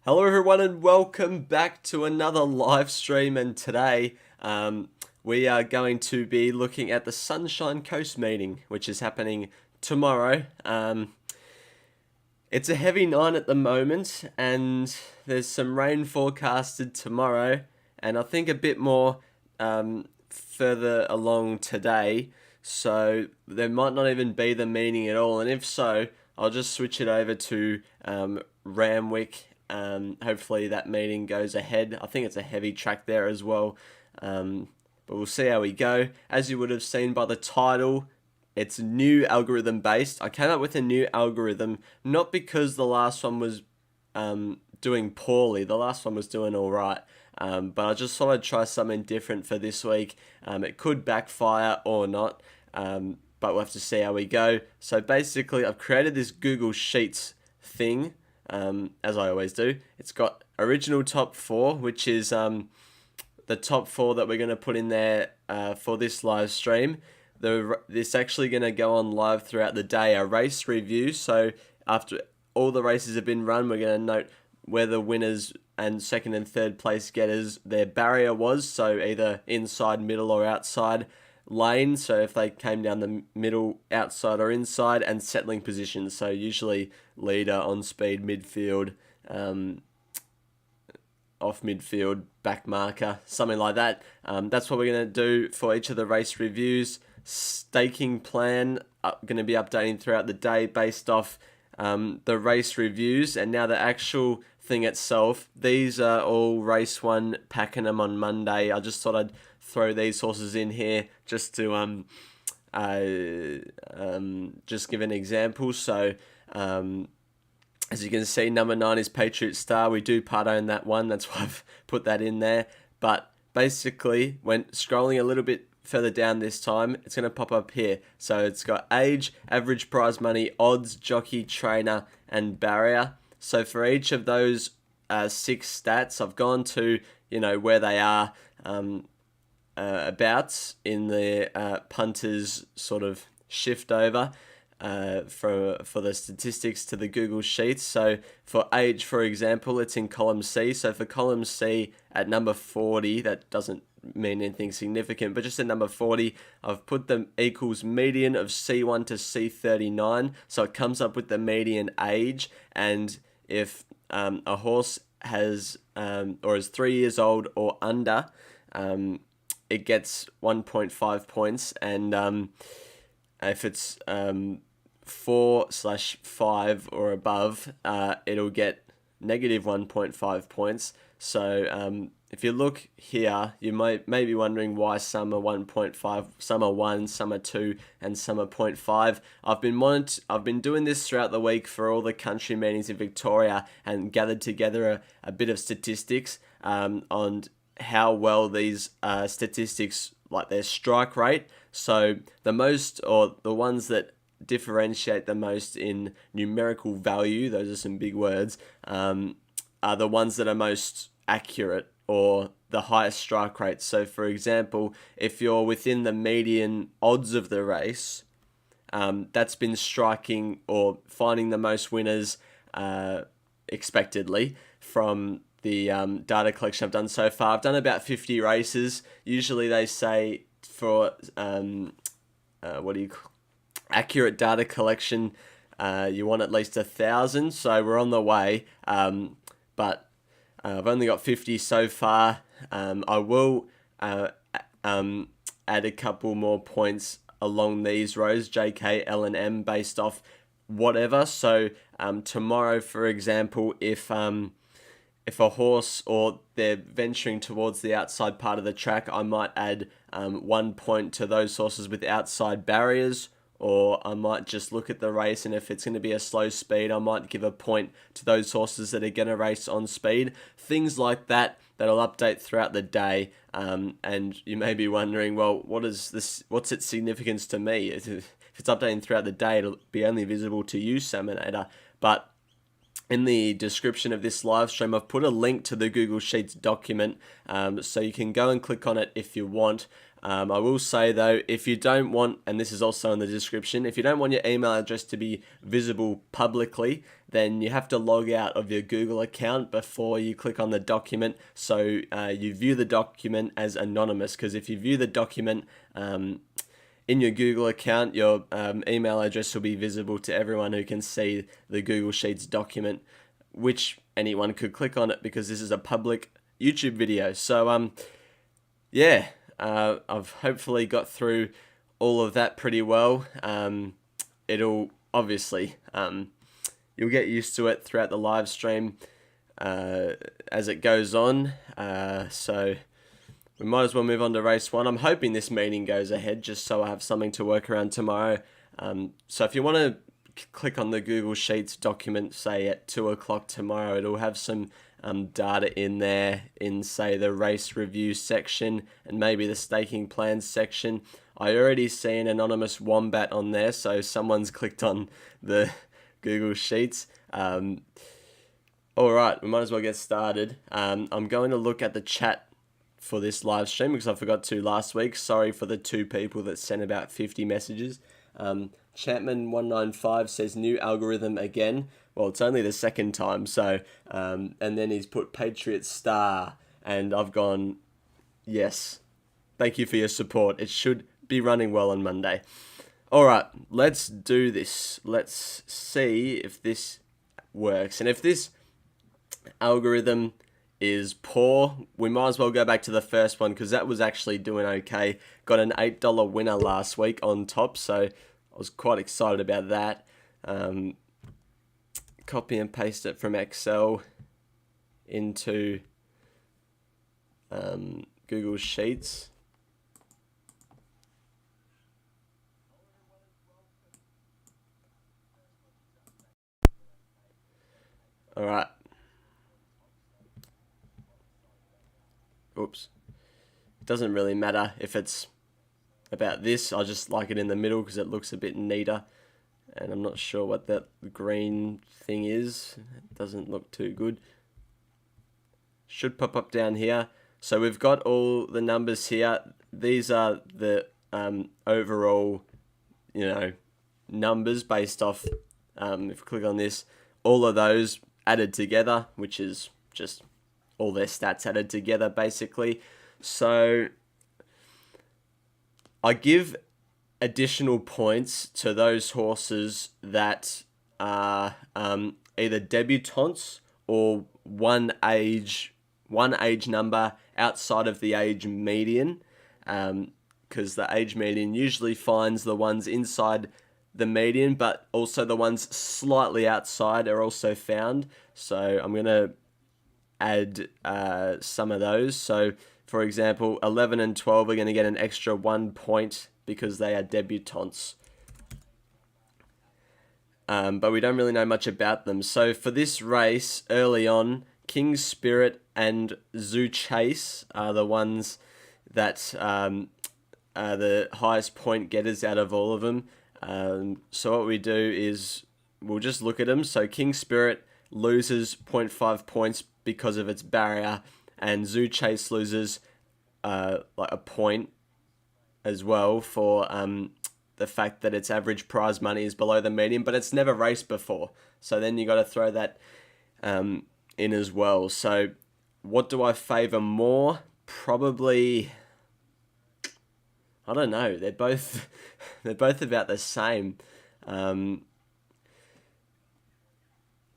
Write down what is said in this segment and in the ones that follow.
Hello everyone and welcome back to another live stream, and today we are going to be looking at the Sunshine Coast meeting, which is happening tomorrow. It's a heavy night at the moment and there's some rain forecasted tomorrow, and I think a bit more further along today, so there might not even be the meeting at all, and if so, I'll just switch it over to Ramwick. Hopefully that meeting goes ahead. I think it's a heavy track there as well, but we'll see how we go. As you would have seen by the title, it's new algorithm based. I came up with a new algorithm not because the last one was doing poorly. The last one was doing all right, but I just thought I'd try something different for this week. It could backfire or not, but we'll have to see how we go. So basically, I've created this Google Sheets thing. As I always do. It's got original top 4, which is the top 4 that we're going to put in there for this live stream. This actually going to go on live throughout the day, a race review. So after all the races have been run, we're going to note where the winners and second and third place getters, their barrier was, so either inside, middle or outside lane, so if they came down the middle, outside or inside, and settling positions, so usually leader, on speed, midfield, off midfield, back marker, something like that. That's what we're going to do for each of the race reviews. Staking plan, going to be updating throughout the day based off the race reviews, and now the actual thing itself. These are all race 1, packing them on Monday. I just thought I'd throw these horses in here just to just give an example. So as you can see, number 9 is Patriot Star. We do part own that one, that's why I've put that in there. But basically, when scrolling a little bit further down this time, it's going to pop up here. So it's got age, average prize money, odds, jockey, trainer, and barrier. So for each of those 6 stats, I've gone to, where they are about in the punters sort of shift over for the statistics to the Google Sheets. So for age, for example, it's in column C. So for column C at number 40, that doesn't mean anything significant, but just at number 40, I've put the equals median of C1 to C39, so it comes up with the median age, and if a horse has or is 3 years old or under, it gets 1.5 points, and if it's 4/5 or above, it'll get negative 1.5 points. So if you look here, you may be wondering why some are 1.5, some are 1, some are 2, and some are 0.5. I've been doing this throughout the week for all the country meetings in Victoria, and gathered together a bit of statistics on how well these statistics, like their strike rate. So the most, or the ones that differentiate the most in numerical value, those are some big words, are the ones that are most accurate or the highest strike rate. So for example, if you're within the median odds of the race, that's been striking or finding the most winners expectedly from the data collection I've done so far. I've done about 50 races. Usually they say for accurate data collection, you want at least 1,000, so we're on the way, but I've only got 50 so far. I will add a couple more points along these rows, J, K, L, and M, based off whatever. So tomorrow, for example, if a horse, or they're venturing towards the outside part of the track, I might add 1 point to those horses with outside barriers, or I might just look at the race, and if it's going to be a slow speed, I might give a point to those horses that are going to race on speed. Things like that that'll update throughout the day, and you may be wondering, well, what's its significance to me? If it's updating throughout the day, it'll be only visible to you, Salmonator. But in the description of this live stream, I've put a link to the Google Sheets document, so you can go and click on it if you want. I will say though, if you don't want, and this is also in the description, if you don't want your email address to be visible publicly, then you have to log out of your Google account before you click on the document, so you view the document as anonymous, because if you view the document in your Google account, your email address will be visible to everyone who can see the Google Sheets document, which anyone could click on it because this is a public YouTube video. So yeah, I've hopefully got through all of that pretty well. It'll obviously, you'll get used to it throughout the live stream as it goes on. So we might as well move on to race 1. I'm hoping this meeting goes ahead just so I have something to work around tomorrow. So if you want to click on the Google Sheets document, say at 2 o'clock tomorrow, it'll have some data in there in, say, the race review section and maybe the staking plans section. I already see an anonymous wombat on there, so someone's clicked on the Google Sheets. Alright, we might as well get started. I'm going to look at the chat for this live stream because I forgot to last week. Sorry for the 2 people that sent about 50 messages. Chapman195 says new algorithm again. Well, it's only the second time, so and then he's put Patriot Star, and I've gone, yes, thank you for your support. It should be running well on Monday. Alright, let's do this. Let's see if this works, and if this algorithm is poor, we might as well go back to the first one because that was actually doing okay. Got an $8 winner last week on top, so I was quite excited about that. Copy and paste it from Excel into Google Sheets. All right. Oops. It doesn't really matter if it's about this. I just like it in the middle because it looks a bit neater. And I'm not sure what that green thing is. It doesn't look too good. Should pop up down here. So we've got all the numbers here. These are the overall, numbers based off, if we click on this, all of those added together, which is just all their stats added together, basically. So I give additional points to those horses that are either debutantes or one age number outside of the age median, because the age median usually finds the ones inside the median, but also the ones slightly outside are also found. So I'm going to add some of those. So for example, 11 and 12 are going to get an extra 1 point because they are debutantes. But we don't really know much about them. So for this race, early on, King's Spirit and Zoo Chase are the ones that are the highest point getters out of all of them. So what we do is we'll just look at them. So King's Spirit loses 0.5 points because of its barrier, and Zoo Chase loses like a point as well for the fact that its average prize money is below the median, but it's never raced before. So then you got to throw that in as well. So what do I favour more? Probably, I don't know. They're both about the same.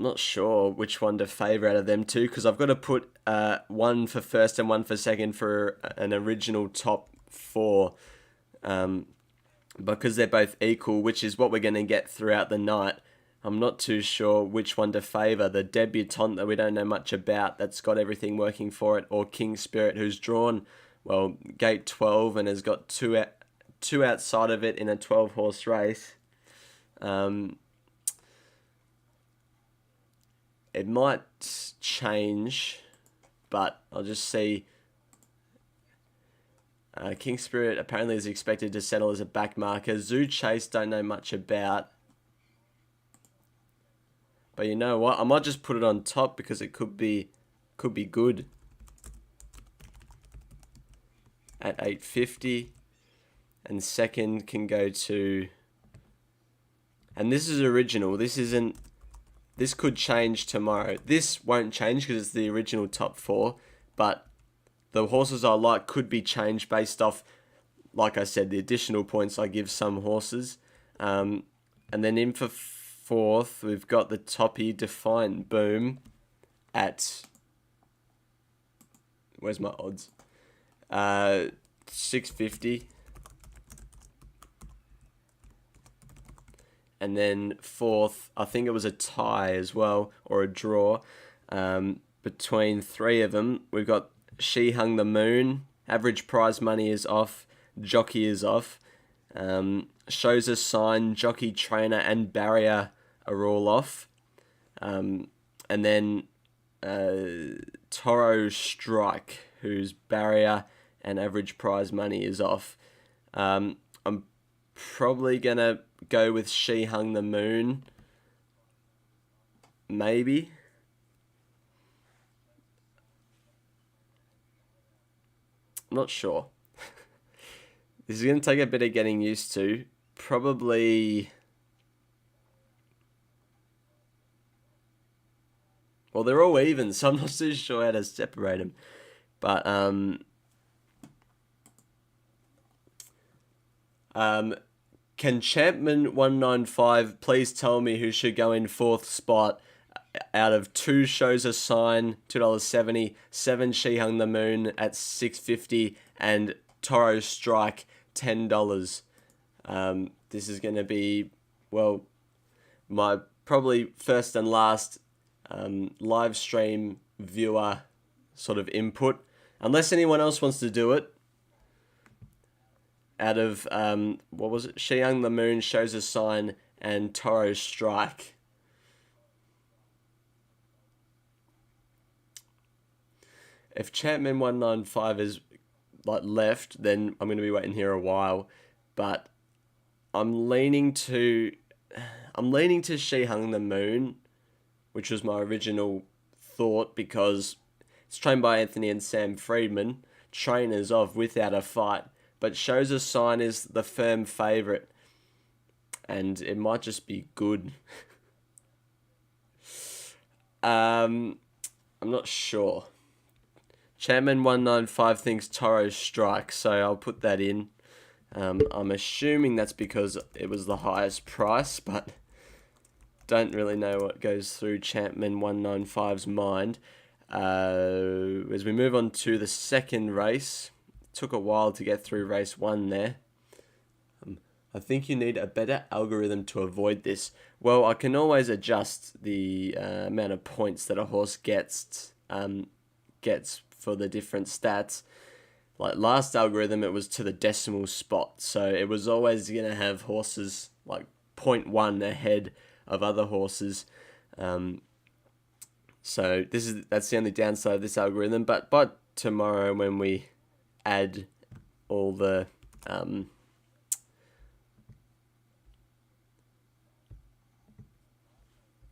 Not sure which one to favour out of them two, because I've got to put one for first and one for second for an original top 4, because they're both equal, which is what we're going to get throughout the night. I'm not too sure which one to favour, the debutant that we don't know much about that's got everything working for it, or King Spirit, who's drawn, well, gate 12 and has got two outside of it in a 12-horse race. It might change, but I'll just see. King Spirit apparently is expected to settle as a back marker. Zoo Chase don't know much about. But you know what? I might just put it on top because it could be good. At 850. and second can go to, and this is original, this isn't, this could change tomorrow. This won't change because it's the original top 4, but the horses I like could be changed based off, like I said, the additional points I give some horses. And then in for fourth, we've got the Toppy Defiant Boom at, where's my odds? 650. And then fourth, I think it was a tie as well, or a draw. Between 3 of them, we've got She Hung the Moon, average prize money is off, jockey is off. Shows a Sign, jockey, trainer, and barrier are all off. And then Toro Strike, whose barrier and average prize money is off. I'm probably going to go with She Hung the Moon. Maybe. I'm not sure. This is going to take a bit of getting used to. Probably... Well, they're all even, so I'm not too sure how to separate them. But, can Champman 195 please tell me who should go in fourth spot out of 2 Shows a Sign, $2.70, 7 She Hung the Moon at $6.50, and Toro Strike, $10. This is going to be, well, my probably first and last live stream viewer sort of input, unless anyone else wants to do it. Out of, what was it? She Hung the Moon, Shows a Sign, and Toro Strike. If Champman 195 is like left, then I'm going to be waiting here a while. But I'm leaning to She Hung the Moon, which was my original thought, because it's trained by Anthony and Sam Friedman, trainers of Without a Fight. But Shows a Sign is the firm favourite, and it might just be good. I'm not sure. Chairman 195 thinks Toro Strike, so I'll put that in. I'm assuming that's because it was the highest price, but don't really know what goes through Champman 195's mind. As we move on to the second race, it took a while to get through race 1 there. I think you need a better algorithm to avoid this. Well, I can always adjust the amount of points that a horse gets for the different stats. Like last algorithm, it was to the decimal spot, so it was always going to have horses like 0.1 ahead of other horses. So that's the only downside of this algorithm. But by tomorrow, when we add all the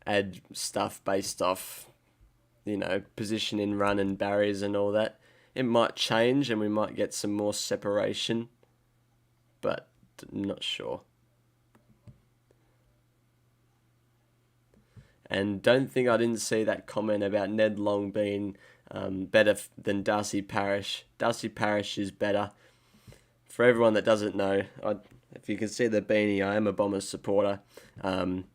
add stuff based off, position in run and barriers and all that, it might change and we might get some more separation, but I'm not sure. And don't think I didn't see that comment about Ned Long being better than Darcy Parish. Darcy Parish is better. For everyone that doesn't know, if you can see the beanie, I am a Bombers supporter. And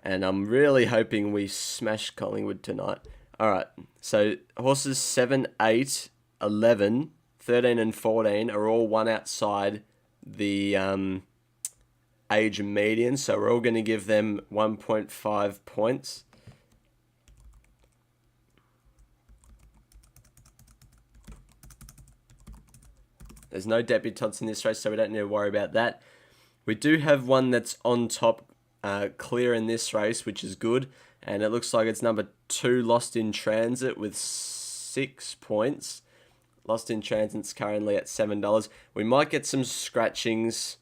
I'm really hoping we smash Collingwood tonight. Alright, so horses 7, 8, 11, 13 and 14 are all one outside the age median, so we're all going to give them 1.5 points. There's no debutantes in this race, so we don't need to worry about that. We do have one that's on top, clear in this race, which is good, and it looks like it's number 2, Lost in Transit, with 6 points. Lost in Transit's currently at $7. We might get some scratchings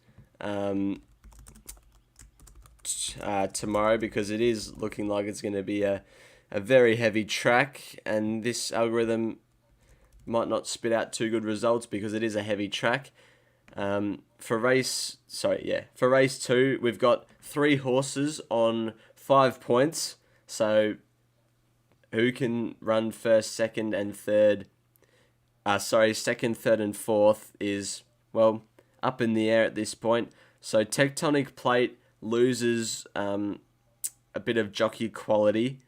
tomorrow, because it is looking like it's going to be a very heavy track, and this algorithm might not spit out too good results because it is a heavy track. For race 2, we've got 3 horses on 5 points. So who can run first, second, and third? Second, third, and fourth is, well, up in the air at this point. So Tectonic Plate loses a bit of jockey quality,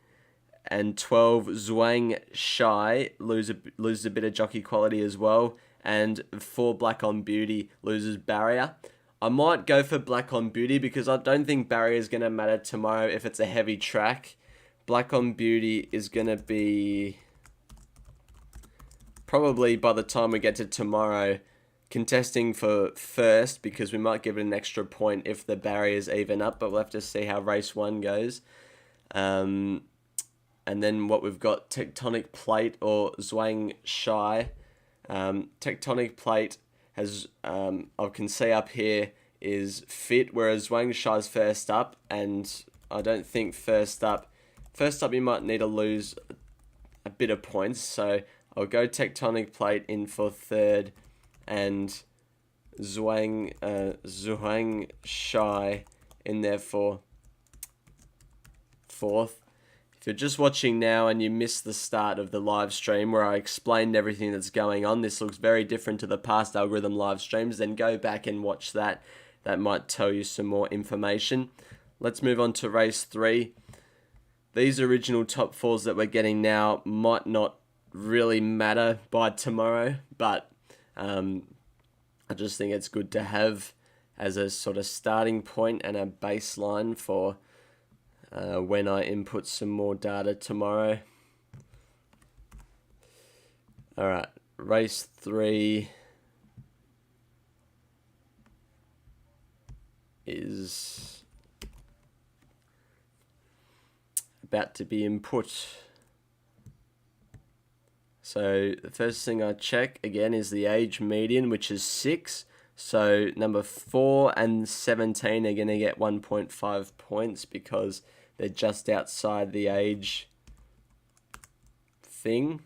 and 12 Zhuang Shai loses a bit of jockey quality as well, and 4 Black on Beauty loses barrier. I might go for Black on Beauty because I don't think barrier is going to matter tomorrow if it's a heavy track. Black on Beauty is going to be, probably by the time we get to tomorrow, contesting for first, because we might give it an extra point if the barriers even up, but we'll have to see how race 1 goes. And then what we've got, Tectonic Plate or Zhuang Shai. Tectonic Plate has, I can see up here, is fit, whereas Zhuang Shai's first up, and I don't think first up you might need to lose a bit of points, so I'll go Tectonic Plate in for third, and Zhuang Shai in there for fourth. If you're just watching now and you missed the start of the live stream where I explained everything that's going on, this looks very different to the past algorithm live streams, then go back and watch that. That might tell you some more information. Let's move on to race 3. These original top 4s that we're getting now might not really matter by tomorrow, but I just think it's good to have as a sort of starting point and a baseline for when I input some more data tomorrow. Alright, race 3 is about to be input. So the first thing I check again is the age median, which is 6. So number 4 and 17 are going to get 1.5 points because they're just outside the age thing.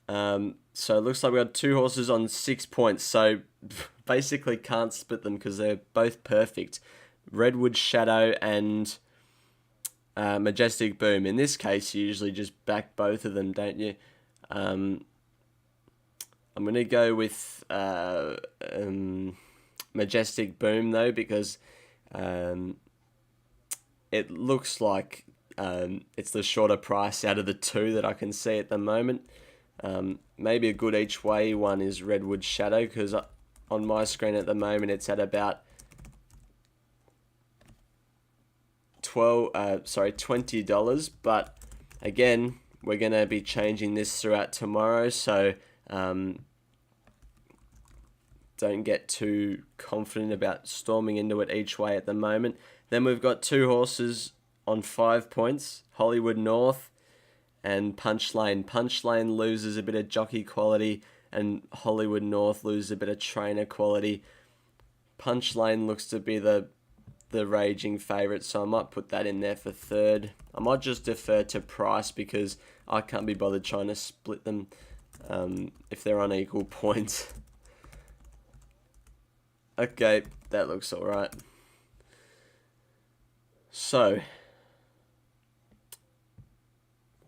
So it looks like we got 2 horses on 6 points. So basically can't split them because they're both perfect. Redwood Shadow and Majestic Boom. In this case, you usually just back both of them, don't you? I'm going to go with Majestic Boom, though, because it looks like it's the shorter price out of the 2 that I can see at the moment. Maybe a good each way one is Redwood Shadow, because on my screen at the moment it's at about $20, but again, we're going to be changing this throughout tomorrow, so don't get too confident about storming into it each way at the moment. Then we've got 2 horses on 5 points, Hollywood North and Punch Lane. Punch Lane loses a bit of jockey quality and Hollywood North loses a bit of trainer quality. Punch Lane looks to be the raging favourite, so I might put that in there for third. I might just defer to price because I can't be bothered trying to split them if they're on equal points. Okay, that looks alright. So,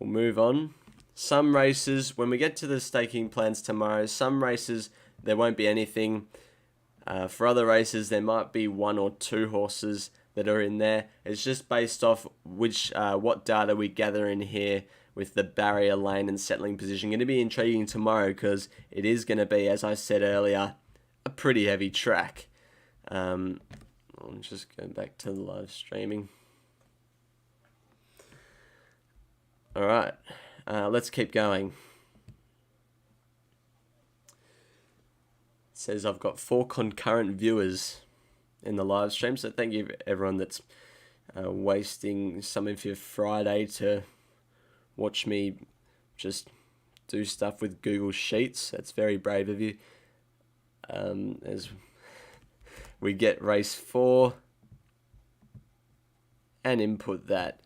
we'll move on. Some races, when we get to the staking plans tomorrow, some races there won't be anything. For other races, there might be 1 or 2 horses that are in there. It's just based off what data we gather in here with the barrier lane and settling position. Going to be intriguing tomorrow because it is going to be, as I said earlier, a pretty heavy track. I'll just go back to the live streaming. Alright, let's keep going. It says I've got 4 concurrent viewers in the live stream, so thank you everyone that's wasting some of your Friday to watch me just do stuff with Google Sheets. That's very brave of you. As we get race 4 and input that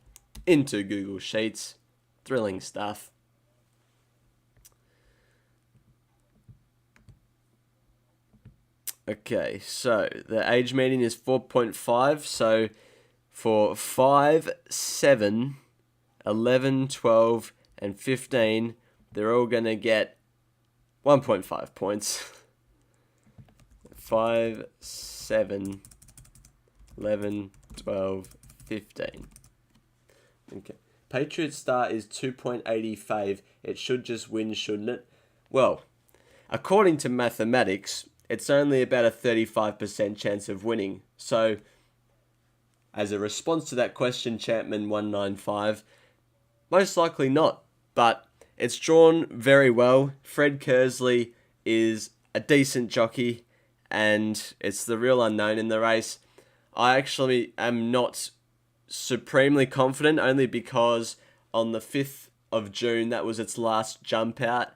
into Google Sheets. Thrilling stuff. Okay, so the age median is 4.5. So for 5, 7, 11, 12, and 15, they're all going to get 1.5 points. 5, 7, 11, 12, 15. Okay. Patriot Star is 2.85. It should just win, shouldn't it? Well, according to mathematics, it's only about a 35% chance of winning. So, as a response to that question, Champman195, most likely not. But it's drawn very well. Fred Kersley is a decent jockey, and it's the real unknown in the race. I actually am not supremely confident, only because on the 5th of June, that was its last jump out.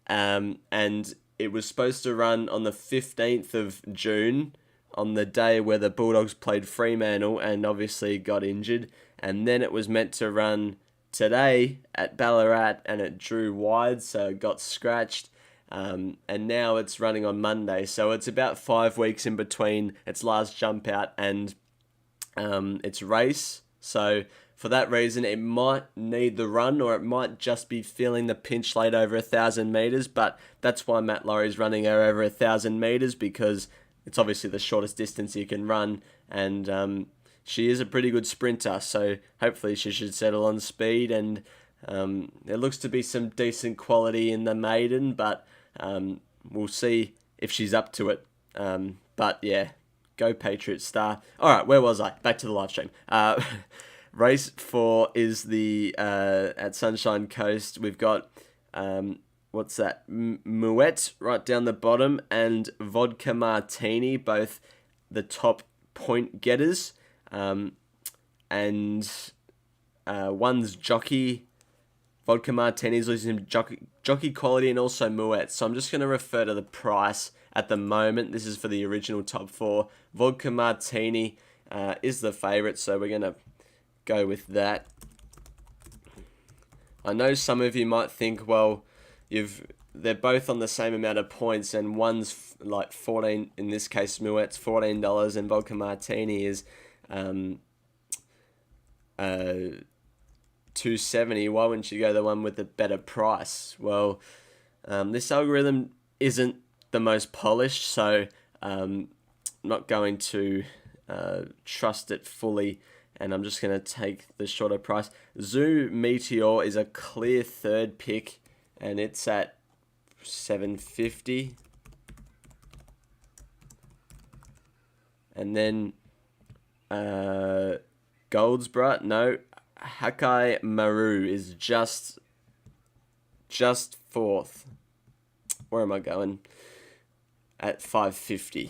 And it was supposed to run on the 15th of June, on the day where the Bulldogs played Fremantle and obviously got injured. And then it was meant to run today at Ballarat, and it drew wide, so it got scratched. And now it's running on Monday. So it's about 5 weeks in between its last jump out and its race. So for that reason, it might need the run, or it might just be feeling the pinch late over 1,000 metres. But that's why Matt Laurie's running her over 1,000 metres, because it's obviously the shortest distance you can run. And she is a pretty good sprinter, so hopefully she should settle on speed. And there looks to be some decent quality in the maiden, but we'll see if she's up to it. But yeah, go Patriot Star. All right, where was I? Back to the live stream. Race 4 is the at Sunshine Coast. We've got what's that? Moet right down the bottom, and Vodka Martini, both the top point getters. And one's jockey. Vodka Martini's losing some jockey quality, and also Moet. So I'm just going to refer to the price at the moment. This is for the original top 4. Vodka Martini is the favourite, so we're going to go with that. I know some of you might think, well, they're both on the same amount of points, and one's like 14, in this case Muet's $14, and Vodka Martini is $2.70. Why wouldn't you go the one with the better price? Well, this algorithm isn't the most polished, so I'm not going to trust it fully, and I'm just going to take the shorter price. Zoo Meteor is a clear third pick, and it's at $7.50. And then Goldsborough, no, Hakai Maru is just fourth. Where am I going? At $5.50.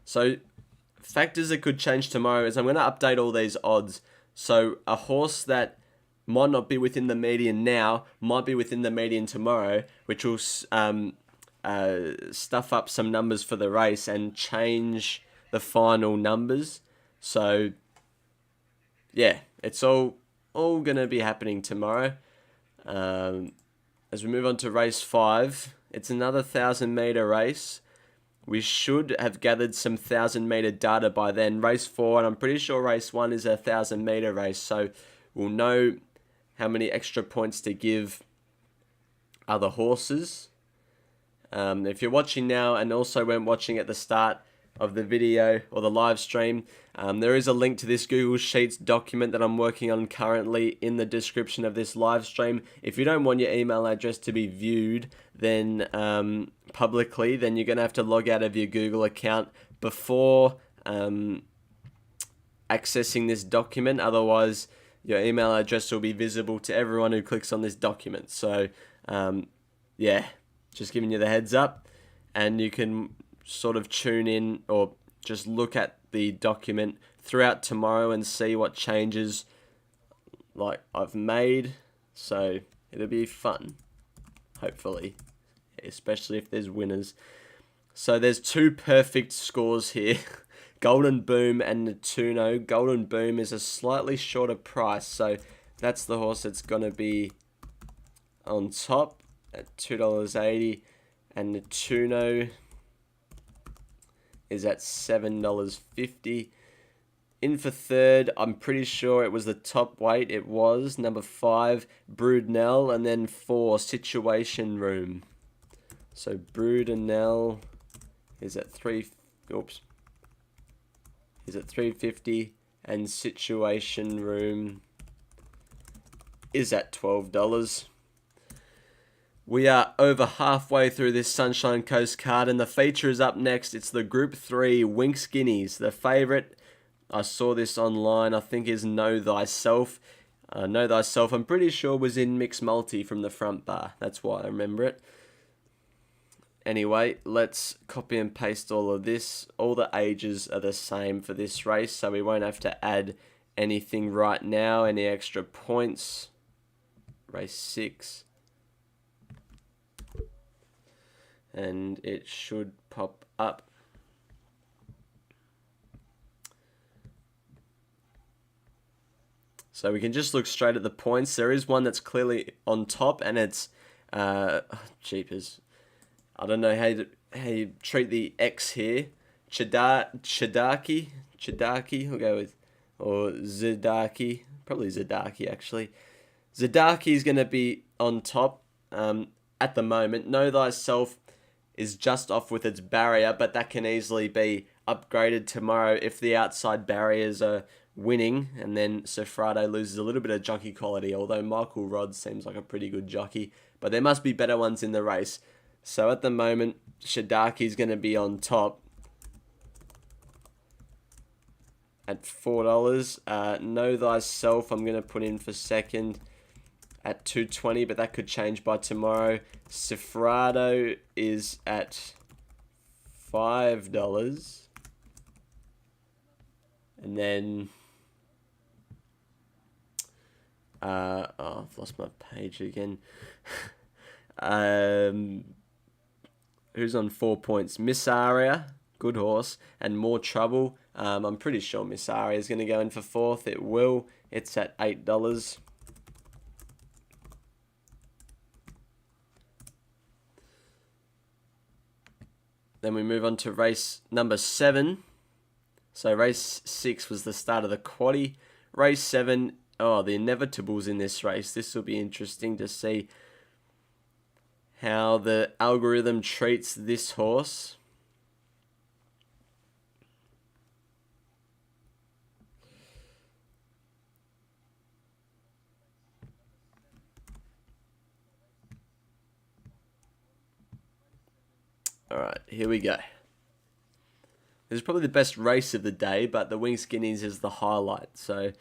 So factors that could change tomorrow is I'm going to update all these odds. So a horse that might not be within the median now might be within the median tomorrow, which will stuff up some numbers for the race and change the final numbers. So yeah, it's all going to be happening tomorrow. As we move on to race 5, it's another 1,000-meter race. We should have gathered some 1,000-meter data by then. Race 4, and I'm pretty sure race 1 is a 1,000-meter race, so we'll know how many extra points to give other horses. If you're watching now and also weren't watching at the start of the video or the live stream, there is a link to this Google Sheets document that I'm working on currently in the description of this live stream. If you don't want your email address to be viewed then publicly, then you're going to have to log out of your Google account before accessing this document. Otherwise, your email address will be visible to everyone who clicks on this document. So, yeah, just giving you the heads up, and you can sort of tune in or just look at the document throughout tomorrow and see what changes like I've made. So it'll be fun, hopefully, especially if there's winners. So there's 2 perfect scores here. Golden Boom and Natuno. Golden Boom is a slightly shorter price, so that's the horse that's going to be on top at $2.80, and the Tuno is at $7.50. In for third, I'm pretty sure it was the top weight. It was number 5, Broodnell, and then 4, Situation Room. So Broodnell is at is at $3.50, and Situation Room is at $12. We are over halfway through this Sunshine Coast card, and the feature is up next. It's the Group 3 Winx Guineas. The favourite, I saw this online, I think is Know Thyself. Know Thyself, I'm pretty sure was in Mixed Multi from the front bar. That's why I remember it. Anyway, let's copy and paste all of this. All the ages are the same for this race, so we won't have to add anything right now, any extra points. Race 6. And it should pop up. So we can just look straight at the points. There is one that's clearly on top, and it's jeepers. I don't know how you treat the X here. Chidaki, we'll go with, or Zidaki, probably Zidaki actually. Zidaki is going to be on top at the moment. Know Thyself is just off with its barrier, but that can easily be upgraded tomorrow if the outside barriers are winning, and then Sofrado loses a little bit of jockey quality, although Michael Rod seems like a pretty good jockey, but there must be better ones in the race. So at the moment, Shidaki is going to be on top at $4. Know Thyself, I'm going to put in for second at $2.20, but that could change by tomorrow. Sofrado is at $5. And then I've lost my page again. Who's on 4 points? Miss Aria, good horse, and More Trouble. I'm pretty sure Miss Aria is going to go in for fourth. It will. It's at $8. Then we move on to race number 7. So race 6 was the start of the quaddie. Race 7, the Inevitable's in this race. This will be interesting to see how the algorithm treats this horse. Alright, here we go. This is probably the best race of the day, but the Winx Guineas is the highlight. So,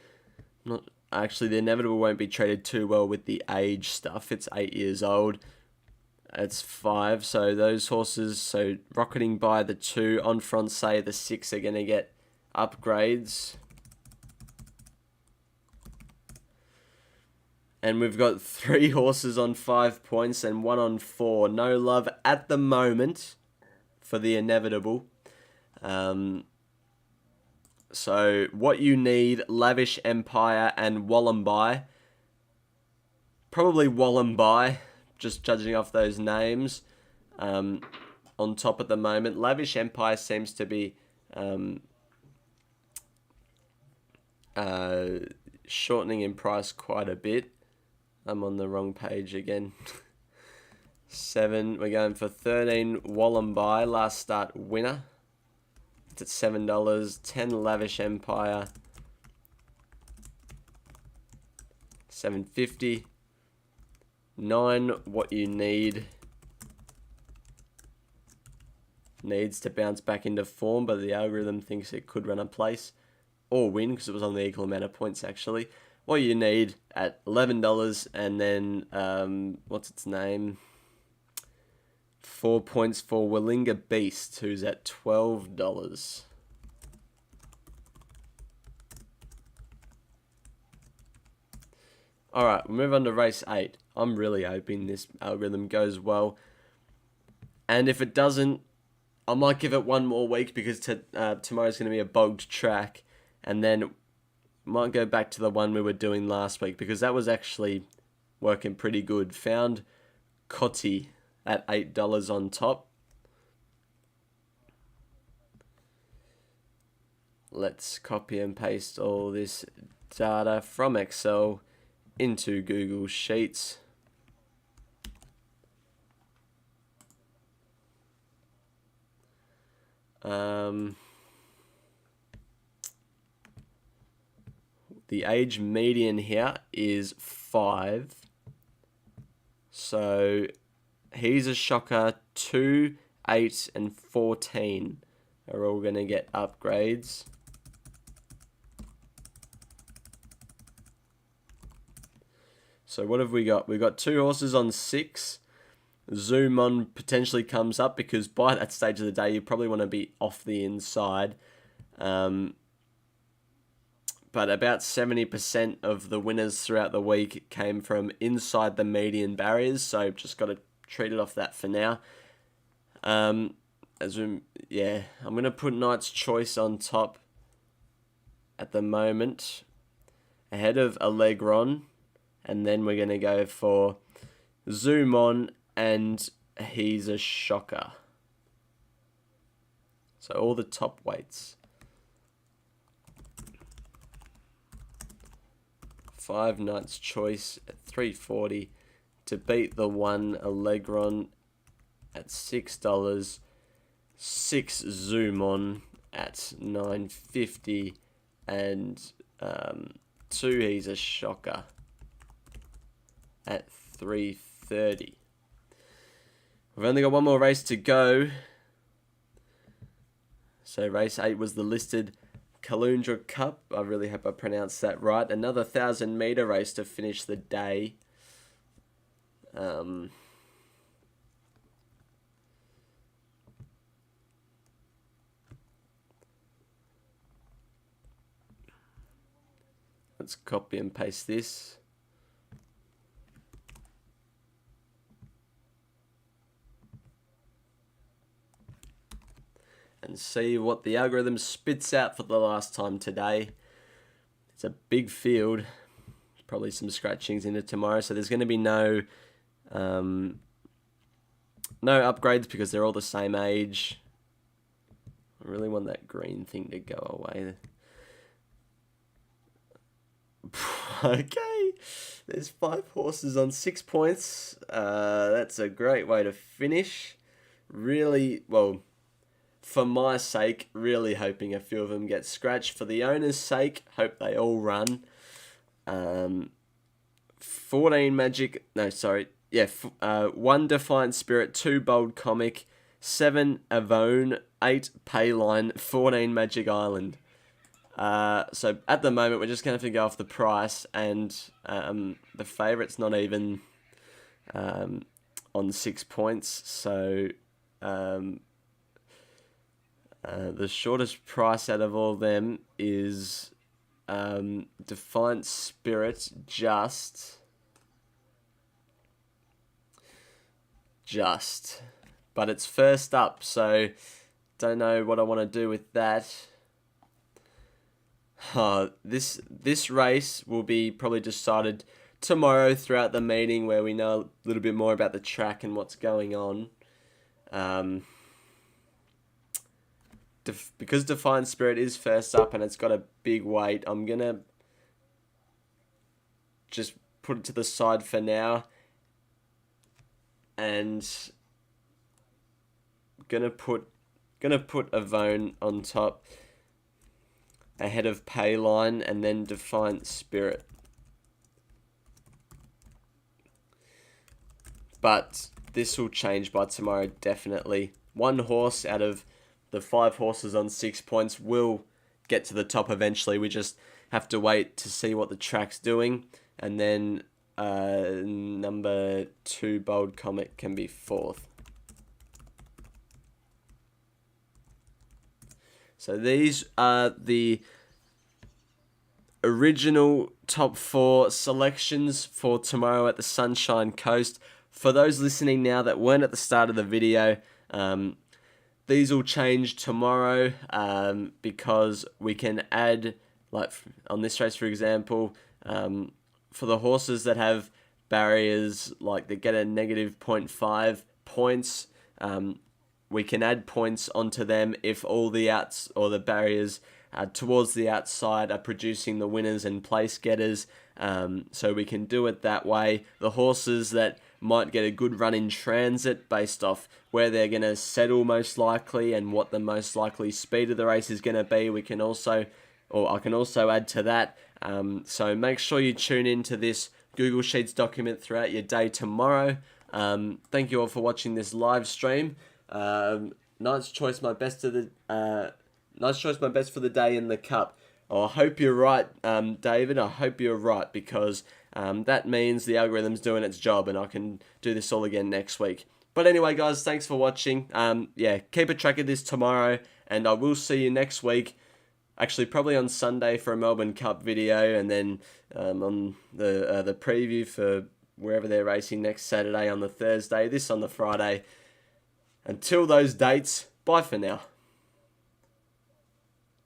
not actually, the Inevitable won't be treated too well with the age stuff. It's 8 years old. It's 5. So those horses, so rocketing by the 2, En Francais, the 6 are going to get upgrades. And we've got 3 horses on 5 points and 1 on 4. No love at the moment for the Inevitable. So what you need, Lavish Empire and Wallamby. Probably Wallamby, just judging off those names. On top at the moment. Lavish Empire seems to be shortening in price quite a bit. I'm on the wrong page again. 7. We're going for 13. Wallamby, last start winner. It's at $7. 10. Lavish Empire, $7.50. 9. What you need. Needs to bounce back into form, but the algorithm thinks it could run a place or win because it was on the equal amount of points actually. What you need at $11, and then what's its name? 4 points for Willinga Beast, who's at $12. Alright, we'll move on to race 8. I'm really hoping this algorithm goes well. And if it doesn't, I might give it one more week because tomorrow's going to be a bogged track. And then might go back to the one we were doing last week because that was actually working pretty good. Found Cotty at $8 on top. Let's copy and paste all this data from Excel into Google Sheets. The age median here is 5. So he's a shocker. 2, 8, and 14 are all going to get upgrades. So what have we got? We've got 2 horses on 6. Zoom on potentially comes up because by that stage of the day you probably want to be off the inside. But about 70% of the winners throughout the week came from inside the median barriers, so just got to treat it off that for now. I'm going to put Knight's Choice on top at the moment, ahead of Allegron, and then we're going to go for Zoom On, and he's a shocker. So all the top weights. 5 Knight's Choice at $3.40 to beat the 1 Allegron at $6. 6 Zoom On at $9.50, and 2 he's a shocker at $3.30. We've only got one more race to go. So race 8 was the listed Caloundra Cup. I really hope I pronounced that right. Another 1,000-meter race to finish the day. Let's copy and paste this. And see what the algorithm spits out for the last time today. It's a big field. Probably some scratchings into tomorrow, so there's going to be no upgrades because they're all the same age. I really want that green thing to go away. Okay, there's 5 horses on 6 points. That's a great way to finish. Really, well, for my sake, really hoping a few of them get scratched. For the owner's sake, hope they all run. 14 Magic, no, sorry. Yeah, 1 Defiant Spirit, 2 Bold Comic, 7 Avone, 8 Payline, 14 Magic Island. So at the moment, we're just going to have to go off the price, and the favourite's not even on 6 points. So the shortest price out of all of them is Defiant Spirit, just. But it's first up, so don't know what I want to do with that. This race will be probably decided tomorrow throughout the meeting, where we know a little bit more about the track and what's going on. Because Defiant Spirit is first up and it's got a big weight, I'm going to just put it to the side for now. And gonna put Avone on top, ahead of Payline, and then Defiant Spirit. But this will change by tomorrow, definitely. 1 horse out of the 5 horses on 6 points will get to the top eventually. We just have to wait to see what the track's doing, and then number 2 Bold Comic can be 4th. So these are the original top 4 selections for tomorrow at the Sunshine Coast. For those listening now that weren't at the start of the video, these will change tomorrow because we can add, like on this race for example, for the horses that have barriers, like they get a negative zero point 0.5 points. We can add points onto them if all the outs or the barriers towards the outside are producing the winners and place getters. So we can do it that way. The horses that might get a good run in transit based off where they're going to settle most likely and what the most likely speed of the race is going to be, we can also, or I can also add to that. So make sure you tune into this Google Sheets document throughout your day tomorrow. Thank you all for watching this live stream. Nice choice, my best for the day in the cup. Oh, I hope you're right, David. I hope you're right, because that means the algorithm's doing its job and I can do this all again next week. But anyway, guys, thanks for watching. Yeah, keep a track of this tomorrow, and I will see you next week. Actually, probably on Sunday for a Melbourne Cup video, and then on the preview for wherever they're racing next Saturday on the Thursday, this on the Friday. Until those dates, bye for now.